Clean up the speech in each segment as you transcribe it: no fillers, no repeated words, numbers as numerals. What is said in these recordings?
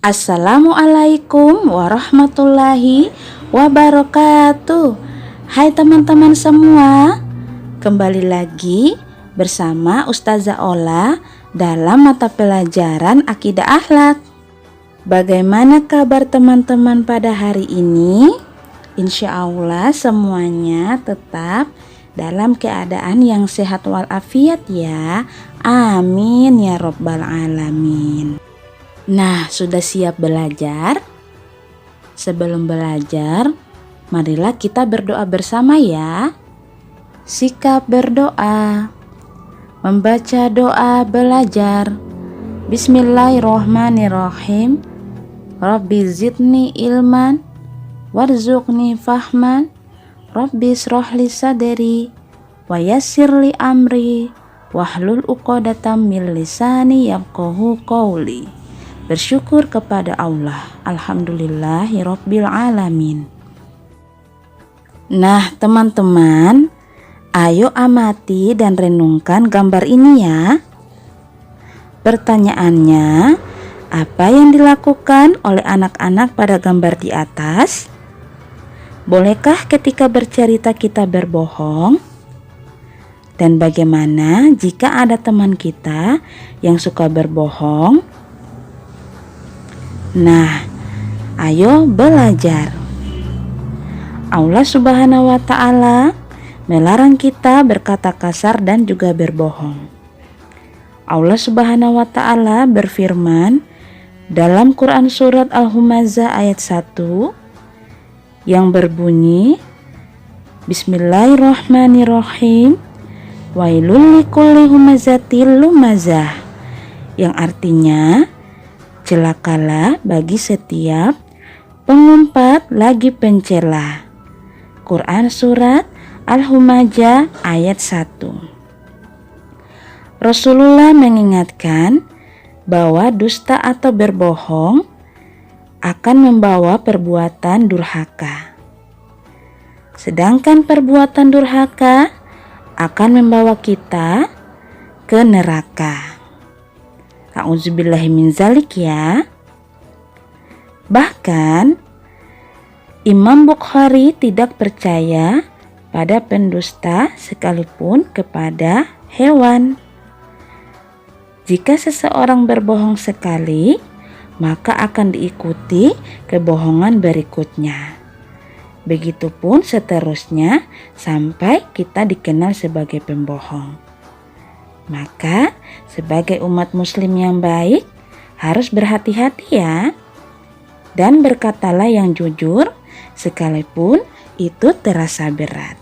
Assalamualaikum warahmatullahi wabarakatuh. Hai teman-teman semua, kembali lagi bersama Ustazah Ola dalam mata pelajaran Akidah Akhlak. Bagaimana kabar teman-teman pada hari ini? Insya Allah semuanya tetap dalam keadaan yang sehat walafiat ya. Amin ya Rabbal Alamin. Nah, sudah siap belajar? Sebelum belajar, marilah kita berdoa bersama ya. Sikap berdoa. Membaca doa belajar. Bismillahirrohmanirrohim. Rabbi zidni ilman, warzuqni fahman, Rabbi srohli sadri, wa yassirli amri, wahlul uqadatam min lisani yafqahu qawli. Bersyukur kepada Allah. Alhamdulillahirabbil alamin. Nah, teman-teman, ayo amati dan renungkan gambar ini ya. Pertanyaannya, apa yang dilakukan oleh anak-anak pada gambar di atas? Bolehkah ketika bercerita kita berbohong? Dan bagaimana jika ada teman kita yang suka berbohong? Nah, ayo belajar. Allah Subhanahu wa Ta'ala melarang kita berkata kasar dan juga berbohong. Allah Subhanahu wa Ta'ala berfirman dalam Quran surat Al-Humazah ayat 1 yang berbunyi, Bismillahirrahmanirrahim, wailul likulli humazatil lumazah, yang artinya celakalah bagi setiap pengumpat lagi pencela. Quran surat Al-Humazah ayat 1. Rasulullah mengingatkan bahwa dusta atau berbohong akan membawa perbuatan durhaka. Sedangkan perbuatan durhaka akan membawa kita ke neraka. A'udzubillahi min zalik ya. Bahkan Imam Bukhari tidak percaya pada pendusta sekalipun kepada hewan. Jika seseorang berbohong sekali, maka akan diikuti kebohongan berikutnya. Begitupun seterusnya sampai kita dikenal sebagai pembohong. Maka sebagai umat muslim yang baik harus berhati-hati ya. Dan berkatalah yang jujur sekalipun itu terasa berat.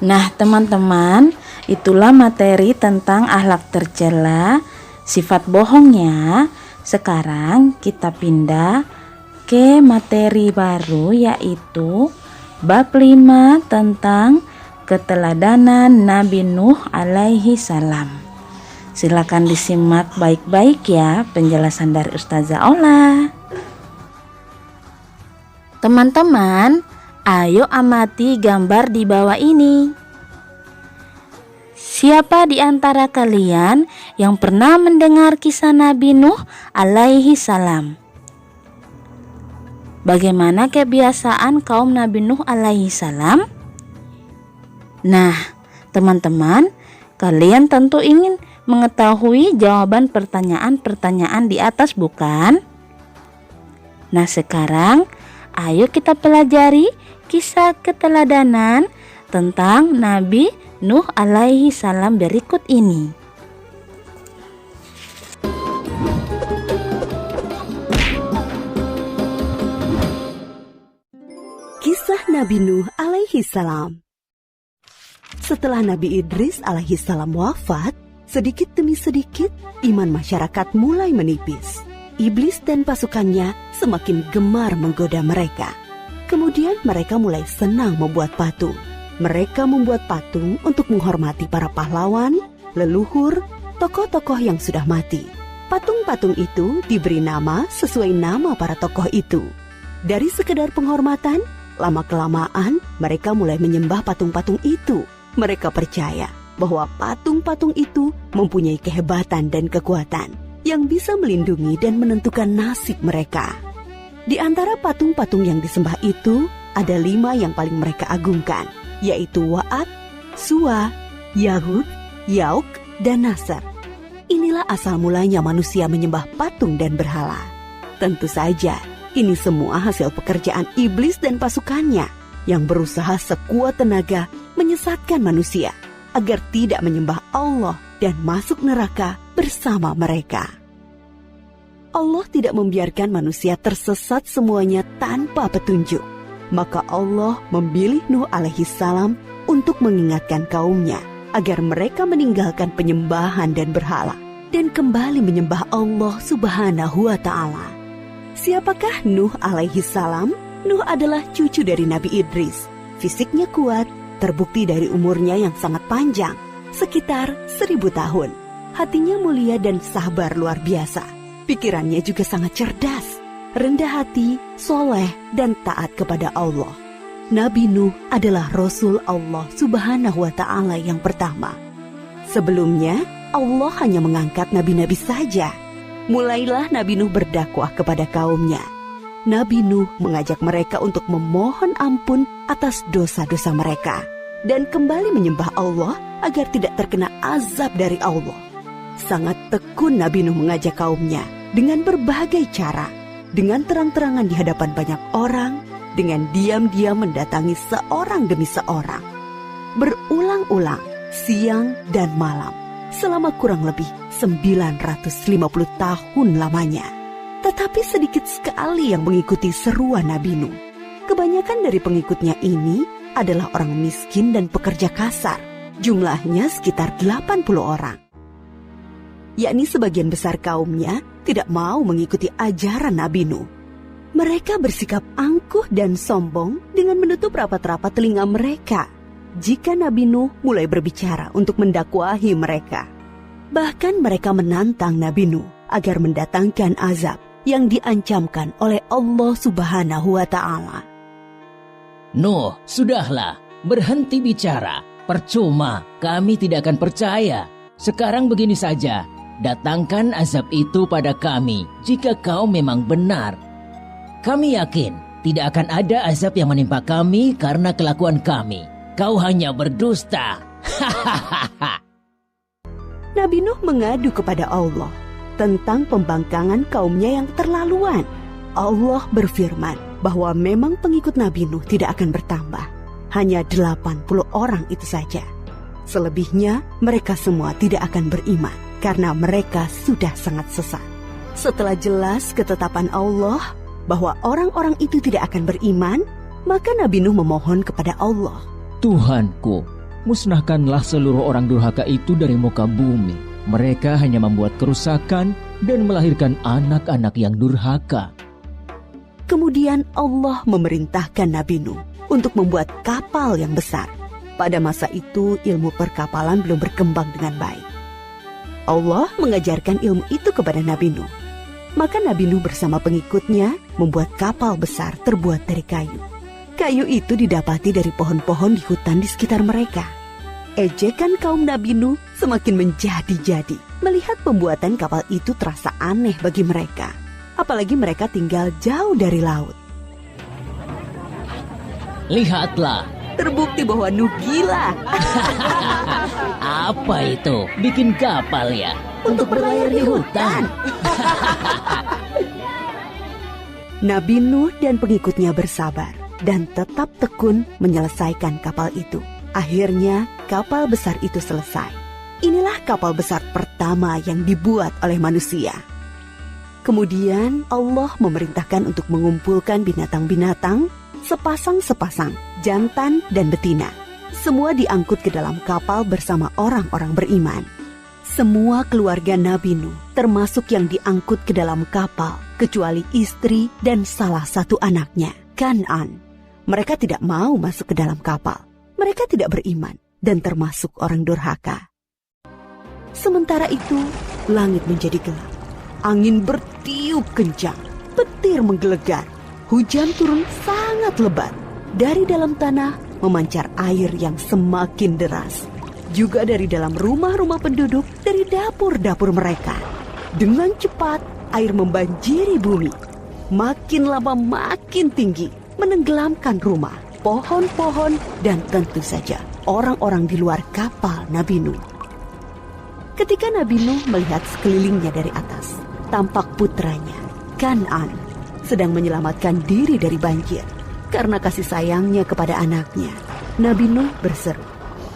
Nah teman-teman, itulah materi tentang akhlak tercela, sifat bohongnya. Sekarang kita pindah ke materi baru, yaitu bab 5 tentang keteladanan Nabi Nuh alaihi salam. Silakan disimak baik-baik ya penjelasan dari Ustazah Ola. Teman-teman, ayo amati gambar di bawah ini. Siapa di antara kalian yang pernah mendengar kisah Nabi Nuh alaihi salam? Bagaimana kebiasaan kaum Nabi Nuh alaihi salam? Nah, teman-teman, kalian tentu ingin mengetahui jawaban pertanyaan-pertanyaan di atas, bukan? Nah, sekarang ayo kita pelajari kisah keteladanan tentang Nabi Nuh alaihi salam berikut ini. Kisah Nabi Nuh alaihi salam. Setelah Nabi Idris alaihissalam wafat, sedikit demi sedikit iman masyarakat mulai menipis. Iblis dan pasukannya semakin gemar menggoda mereka. Kemudian mereka mulai senang membuat patung. Mereka membuat patung untuk menghormati para pahlawan, leluhur, tokoh-tokoh yang sudah mati. Patung-patung itu diberi nama sesuai nama para tokoh itu. Dari sekedar penghormatan, lama-kelamaan mereka mulai menyembah patung-patung itu. Mereka percaya bahwa patung-patung itu mempunyai kehebatan dan kekuatan. yang bisa melindungi dan menentukan nasib mereka. Di antara patung-patung yang disembah itu, ada 5 yang paling mereka agungkan, yaitu Wa'at, Suwa, Yahud, Yauk, dan Nasr. Inilah asal mulanya manusia menyembah patung dan berhala. Tentu saja, ini semua hasil pekerjaan iblis dan pasukannya yang berusaha sekuat tenaga menyesatkan manusia agar tidak menyembah Allah dan masuk neraka bersama mereka. Allah tidak membiarkan manusia tersesat semuanya tanpa petunjuk. Maka Allah memilih Nuh alaihi salam untuk mengingatkan kaumnya agar mereka meninggalkan penyembahan dan berhala dan kembali menyembah Allah Subhanahu wa ta'ala. Siapakah Nuh alaihi salam? Nuh adalah cucu dari Nabi Idris. Fisiknya kuat, terbukti dari umurnya yang sangat panjang, sekitar 1000 tahun. Hatinya mulia dan sabar luar biasa. Pikirannya juga sangat cerdas, rendah hati, soleh, dan taat kepada Allah. Nabi Nuh adalah Rasul Allah Subhanahu wa ta'ala yang pertama. Sebelumnya, Allah hanya mengangkat nabi-nabi saja. Mulailah Nabi Nuh berdakwah kepada kaumnya. Nabi Nuh mengajak mereka untuk memohon ampun atas dosa-dosa mereka dan kembali menyembah Allah agar tidak terkena azab dari Allah. Sangat tekun Nabi Nuh mengajak kaumnya dengan berbagai cara, dengan terang-terangan di hadapan banyak orang, dengan diam-diam mendatangi seorang demi seorang, berulang-ulang, siang dan malam, selama kurang lebih 950 tahun lamanya. Tetapi sedikit sekali yang mengikuti seruan Nabi Nuh. Kebanyakan dari pengikutnya ini adalah orang miskin dan pekerja kasar. Jumlahnya sekitar 80 orang. Yakni sebagian besar kaumnya tidak mau mengikuti ajaran Nabi Nuh. Mereka bersikap angkuh dan sombong dengan menutup rapat-rapat telinga mereka jika Nabi Nuh mulai berbicara untuk mendakwahi mereka. Bahkan mereka menantang Nabi Nuh agar mendatangkan azab yang diancamkan oleh Allah Subhanahu wa ta'ala. Nuh, sudahlah, berhenti bicara. Percuma, kami tidak akan percaya. Sekarang begini saja, datangkan azab itu pada kami jika kau memang benar. Kami yakin tidak akan ada azab yang menimpa kami karena kelakuan kami. Kau hanya berdusta. Nabi Nuh mengadu kepada Allah tentang pembangkangan kaumnya yang terlaluan. Allah berfirman bahwa memang pengikut Nabi Nuh tidak akan bertambah. Hanya 80 orang itu saja. Selebihnya mereka semua tidak akan beriman karena mereka sudah sangat sesat. Setelah jelas ketetapan Allah bahwa orang-orang itu tidak akan beriman, maka Nabi Nuh memohon kepada Allah. Tuhanku, musnahkanlah seluruh orang durhaka itu dari muka bumi. Mereka hanya membuat kerusakan dan melahirkan anak-anak yang durhaka. Kemudian Allah memerintahkan Nabi Nuh untuk membuat kapal yang besar. Pada masa itu ilmu perkapalan belum berkembang dengan baik. Allah mengajarkan ilmu itu kepada Nabi Nuh. Maka Nabi Nuh bersama pengikutnya membuat kapal besar terbuat dari kayu. Kayu itu didapati dari pohon-pohon di hutan di sekitar mereka. Ejekan kaum Nabi Nuh semakin menjadi-jadi. Melihat pembuatan kapal itu terasa aneh bagi mereka. Apalagi mereka tinggal jauh dari laut. Lihatlah, Terbukti bahwa Nuh gila. apa itu? Bikin kapal ya? Untuk berlayar di hutan. Nabi Nuh dan pengikutnya bersabar dan tetap tekun menyelesaikan kapal itu. Akhirnya kapal besar itu selesai. Inilah kapal besar pertama yang dibuat oleh manusia. Kemudian Allah memerintahkan untuk mengumpulkan binatang-binatang sepasang-sepasang, jantan dan betina. Semua diangkut ke dalam kapal bersama orang-orang beriman. Semua keluarga Nabi Nuh, termasuk yang diangkut ke dalam kapal, kecuali istri dan salah satu anaknya, Kan'an. Mereka tidak mau masuk ke dalam kapal. Mereka tidak beriman dan termasuk orang durhaka. Sementara itu, langit menjadi gelap. Angin bertiup kencang, petir menggelegar. Hujan turun sangat lebat. Dari dalam tanah memancar air yang semakin deras. Juga dari dalam rumah-rumah penduduk, dari dapur-dapur mereka. Dengan cepat, air membanjiri bumi. Makin lama makin tinggi, menenggelamkan rumah, pohon-pohon, dan tentu saja orang-orang di luar kapal Nabi Nuh. Ketika Nabi Nuh melihat sekelilingnya dari atas, tampak putranya, Kan'an, sedang menyelamatkan diri dari banjir. Karena kasih sayangnya kepada anaknya, Nabi Nuh berseru,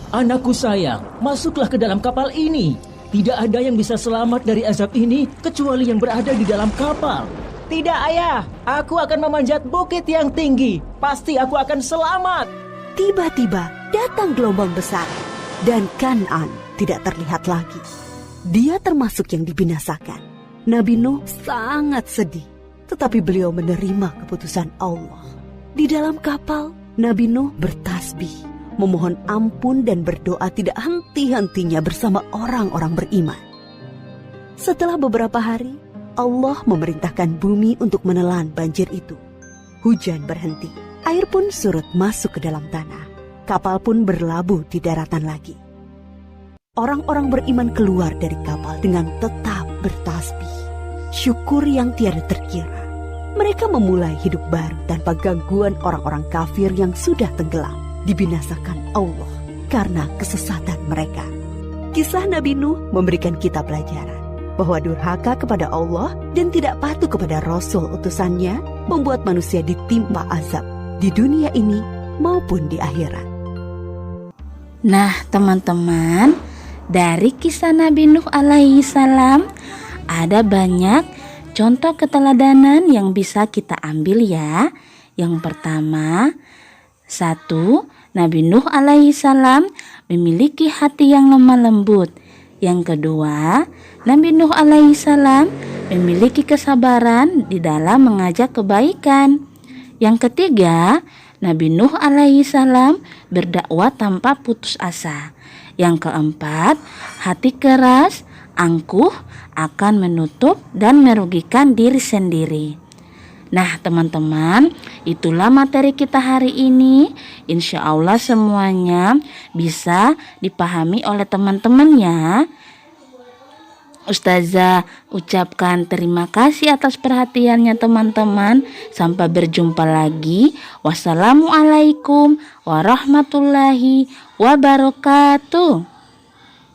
Anakku sayang, masuklah ke dalam kapal ini. Tidak ada yang bisa selamat dari azab ini kecuali yang berada di dalam kapal. Tidak ayah, aku akan memanjat bukit yang tinggi. Pasti aku akan selamat. Tiba-tiba datang gelombang besar dan Kan'an tidak terlihat lagi. Dia termasuk yang dibinasakan. Nabi Nuh sangat sedih, tetapi beliau menerima keputusan Allah. Di dalam kapal, Nabi Nuh bertasbih, memohon ampun dan berdoa tidak henti-hentinya bersama orang-orang beriman. Setelah beberapa hari, Allah memerintahkan bumi untuk menelan banjir itu. Hujan berhenti, air pun surut masuk ke dalam tanah. Kapal pun berlabuh di daratan lagi. Orang-orang beriman keluar dari kapal dengan tetap bertasbih. Syukur yang tiada terkira. Mereka memulai hidup baru tanpa gangguan orang-orang kafir yang sudah tenggelam, dibinasakan Allah karena kesesatan mereka. Kisah Nabi Nuh memberikan kita pelajaran bahwa durhaka kepada Allah dan tidak patuh kepada Rasul utusannya membuat manusia ditimpa azab di dunia ini maupun di akhirat. Nah teman-teman, dari kisah Nabi Nuh alaihi salam ada banyak contoh keteladanan yang bisa kita ambil ya. Yang pertama, 1. Nabi Nuh alaihi salam memiliki hati yang lemah lembut. Yang kedua, Nabi Nuh alaihi salam memiliki kesabaran di dalam mengajak kebaikan. Yang ketiga, Nabi Nuh alaihi salam berdakwah tanpa putus asa. Yang keempat, hati keras, angkuh akan menutup dan merugikan diri sendiri. Nah teman-teman, itulah materi kita hari ini. Insya Allah semuanya bisa dipahami oleh teman-teman ya. Ustazah ucapkan terima kasih atas perhatiannya teman-teman. Sampai berjumpa lagi. Wassalamualaikum warahmatullahi wabarakatuh.